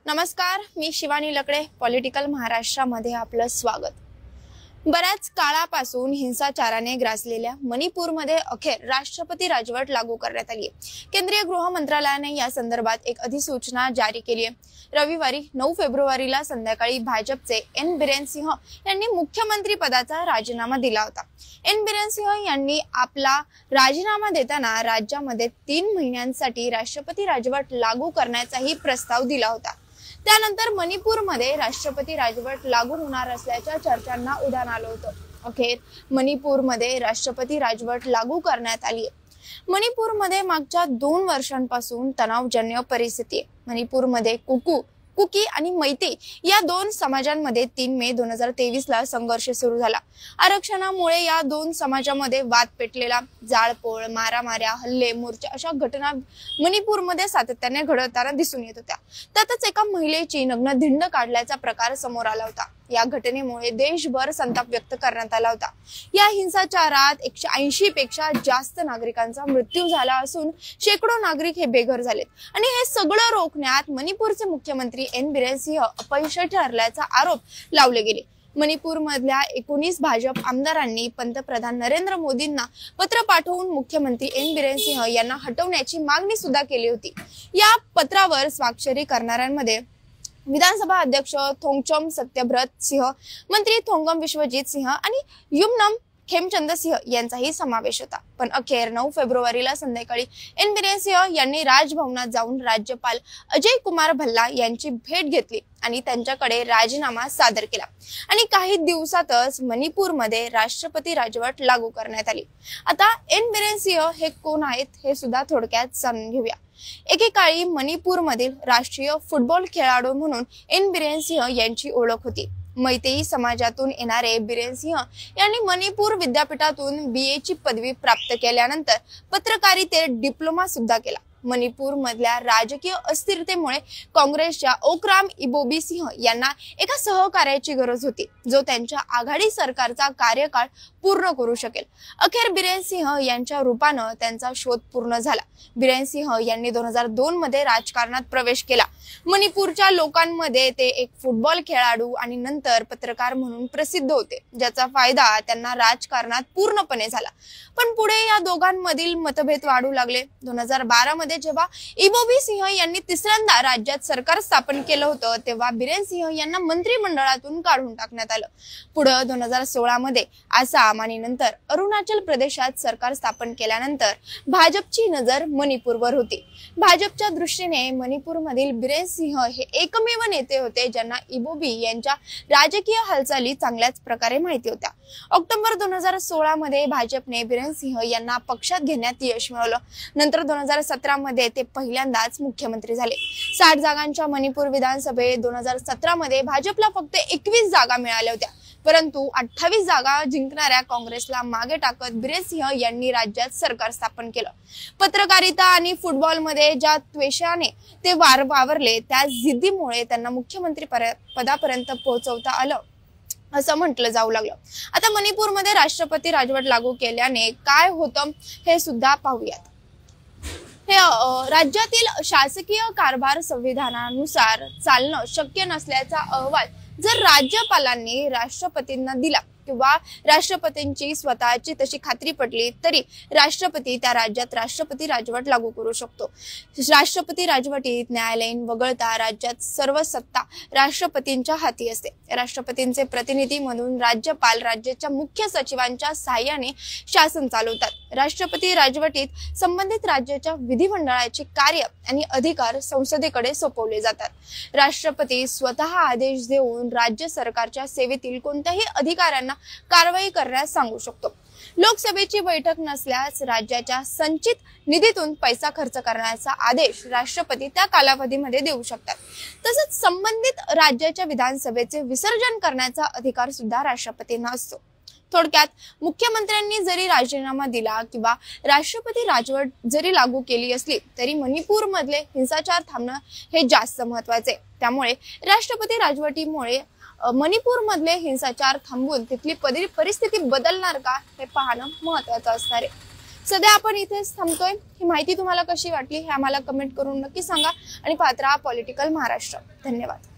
नमस्कार, मी शिवानी लकडे. पॉलिटिकल महाराष्ट्रामध्ये आपलं स्वागत. बऱ्याच काळापासून हिंसाचाराने ग्रासलेल्या मणिपूरमध्ये अखेर राष्ट्रपती राजवट लागू करण्यात आली आहे. केंद्रीय गृह मंत्रालयाने या संदर्भात एक अधिसूचना जारी केली आहे. रविवारी 9 फेब्रुवारीला संध्याकाळी भाजपचे एन बिरेन सिंह यांनी मुख्यमंत्री पदाचा राजीनामा दिला होता. एन बिरेन सिंह यांनी आपला राजीनामा देताना राज्यामध्ये 3 महिन्यांसाठी राष्ट्रपती राजवट लागू करण्याचाही प्रस्ताव दिला होता. त्यानंतर मणिपूरमध्ये राष्ट्रपती राजवट लागू होणार असल्याच्या चर्चांना उधाण आलं होतं. अखेर मणिपूरमध्ये राष्ट्रपती राजवट लागू करण्यात आली आहे. मणिपूरमध्ये मागच्या 2 वर्षांपासून तणावजन्य परिस्थिती आहे. मणिपूरमध्ये कुकी आणि मैती या 2 समाजांमध्ये 3 मे 2023 ला संघर्ष सुरू झाला. आरक्षणामुळे या 2 समाजामध्ये वाद पेटलेला. जाळपोळ, मारामाऱ्या, हल्ले, मोर्चे अशा घटना मणिपूरमध्ये सातत्याने घडताना दिसून येत होत्या. त्यातच एका महिलेची नग्न धिंड काढल्याचा प्रकार समोर आला होता. या घटनेमुळे देशभर संताप व्यक्त करण्यात आला होता. या हिंसाचारात 180 पेक्षा जास्त नागरिकांचा मृत्यू झाला असून शेकडो नागरिक हे बेघर झालेत. आणि हे सगळं रोखण्यात मणिपूरचे मुख्यमंत्री एन बिरेन सिंह अपयशी ठरल्याचा आरोप लावले गेले. मणिपूरमधल्या 19 भाजप आमदारांनी पंतप्रधान नरेंद्र मोदींना पत्र पाठवून मुख्यमंत्री एन बिरेन सिंह यांना हटवण्याची मागणी सुद्धा केली होती. या पत्रावर स्वाक्षरी करणाऱ्यांमध्ये विधानसभा अध्यक्ष थोंगचम सत्यव्रत सिंह, मंत्री थोंगम विश्वजीत सिंह आणि युमनम खेमचंद सिंह यांचाही समावेश होता. पण अखेर 9 फेब्रुवारीला संध्याकाळी एन बिरेन सिंह यांनी राजभवनात जाऊन राज्यपाल अजय कुमार भल्ला यांची भेट घेतली आणि त्यांच्याकडे राजीनामा सादर केला. आणि काही दिवसातच मणिपूरमध्ये राष्ट्रपती राजवट लागू करण्यात आली. आता एन बिरेन सिंह हे कोण आहेत हे सुद्धा थोडक्यात जाणून घेऊया. एकेकाळी मणिपूरमधील राष्ट्रीय फुटबॉल खेळाडू म्हणून एन बिरेन सिंह यांची ओळख होती. मैतेई समाजातून येणारे बिरेन सिंह यांनी मणिपूर विद्यापीठातून BA ची पदवी प्राप्त केल्यानंतर पत्रकारितेत डिप्लोमा सुद्धा केला. मणिपूर मधल्या राजकीय अस्थिरतेमुळे काँग्रेसच्या ओक्राम इबोबी सिंह यांना एका सहकार्याची गरज होती, जो त्यांच्या आघाडी सरकारचा कार्यकाळ पूर्ण करू शकेल. अखेर बिरेन सिंह यांच्या रूपानं त्यांचा शोध पूर्ण झाला. बिरेन सिंह यांनी 2002 मध्ये राजकारणात प्रवेश केला. मणिपूरच्या लोकांमध्ये ते एक फुटबॉल खेळाडू आणि नंतर पत्रकार म्हणून प्रसिद्ध होते, ज्याचा फायदा त्यांना राजकारणात पूर्णपणे झाला. पण पुढे या दोघांमधील मतभेद वाढू लागले. 2012 मध्ये जेव्हा इबोबी सिंह यांनी तिसऱ्यांदा राज्यात सरकार स्थापन केलं होतं, तेव्हा बिरेन सिंह यांना मंत्रिमंडळातून काढून टाकण्यात आलं. पुढे 2016 मध्ये आसाम आणि नंतर अरुणाचल प्रदेशात सरकार स्थापन केल्यानंतर भाजपची नजर मणिपूरवर होती. भाजपच्या दृष्टीने मणिपूरमधील बिरेन सिंह हे एकमेव नेते होते ज्यांना इबोबी यांच्या राजकीय हालचाली चांगल्याच प्रकारे माहिती होत्या. ऑक्टोबर 2016 मध्ये भाजपने बिरेन सिंह यांना पक्षात घेण्यात यश मिळवलं. नंतर 2017 मध्ये ते पहिल्यांदाच मुख्यमंत्री झाले. 60 जागांच्या मणिपूर विधानसभेत 2017 मध्ये भाजपला फक्त 21 जागा मिळाल्या होत्या. परंतु 28 जागा जिंकणाऱ्या काँग्रेसला मागे टाकत बिरेन सिंह यांनी राज्यात सरकार स्थापन केलं. पत्रकारिता आणि फुटबॉलमध्ये ज्या त्वेषाने ते वावरले, त्या जिद्दीमुळे त्यांना मुख्यमंत्री पदापर्यंत पोहोचवता आलं असं म्हटलं जाऊ लागलं. आता मणिपूरमध्ये राष्ट्रपती राजवट लागू केल्याने काय होतं हे सुद्धा पाहूयात. हे राज्यातील शासकीय कारभार संविधानानुसार चालणं शक्य नसल्याचा अहवाल जर राज्यपालांनी राष्ट्रपतींना दिला किंवा राष्ट्रपतींची स्वतःची तशी खात्री पटली, तरी राष्ट्रपती त्या राज्यात राष्ट्रपती राजवट लागू करू शकतो. राष्ट्रपती राजवटीत न्यायालयीन वगळता राज्यात सर्व सत्ता राष्ट्रपतींच्या हाती असते. राष्ट्रपतींचे प्रतिनिधी म्हणून राज्यपाल राज्याच्या मुख्य सचिवांच्या सहाय्याने शासन चालवतात. राष्ट्रपती राजवटीत संबंधित राज्याच्या विधिमंडळाचे कार्य आणि अधिकार संसदेकडे सोपवले जातात. राष्ट्रपती स्वतः आदेश देऊन राज्य सरकारच्या सेवेतील कोणत्याही अधिकाऱ्यांना कारवाई करण्यास सांगू शकतो. लोकसभेची बैठक नसल्यास राज्याच्या संचित निधीतून पैसा खर्च करण्याचा आदेश राष्ट्रपती त्या कालावधीमध्ये देऊ शकतात. तसंच संबंधित राज्याच्या विधानसभेचे विसर्जन करण्याचा अधिकार सुद्धा राष्ट्रपतींना असतो. थोडक्यात मुख्यमंत्र्यांनी जरी राजीनामा दिला किंवा राष्ट्रपती राजवट जरी लागू केली असली, तरी मणिपूर मधले हिंसाचार थांबणं हे जास्त महत्वाचे. त्यामुळे राष्ट्रपती राजवटीमुळे मणिपूर मधले हिंसाचार थांबून तिथली परिस्थिती बदलणार का हे पाहणं महत्त्वाचं असणार आहे. सध्या आपण इथेच थांबतोय। ही माहिती तुम्हाला कशी वाटली हे आम्हाला कमेंट करून नक्की सांगा आणि पाहत रहा पॉलिटिकल महाराष्ट्र। धन्यवाद।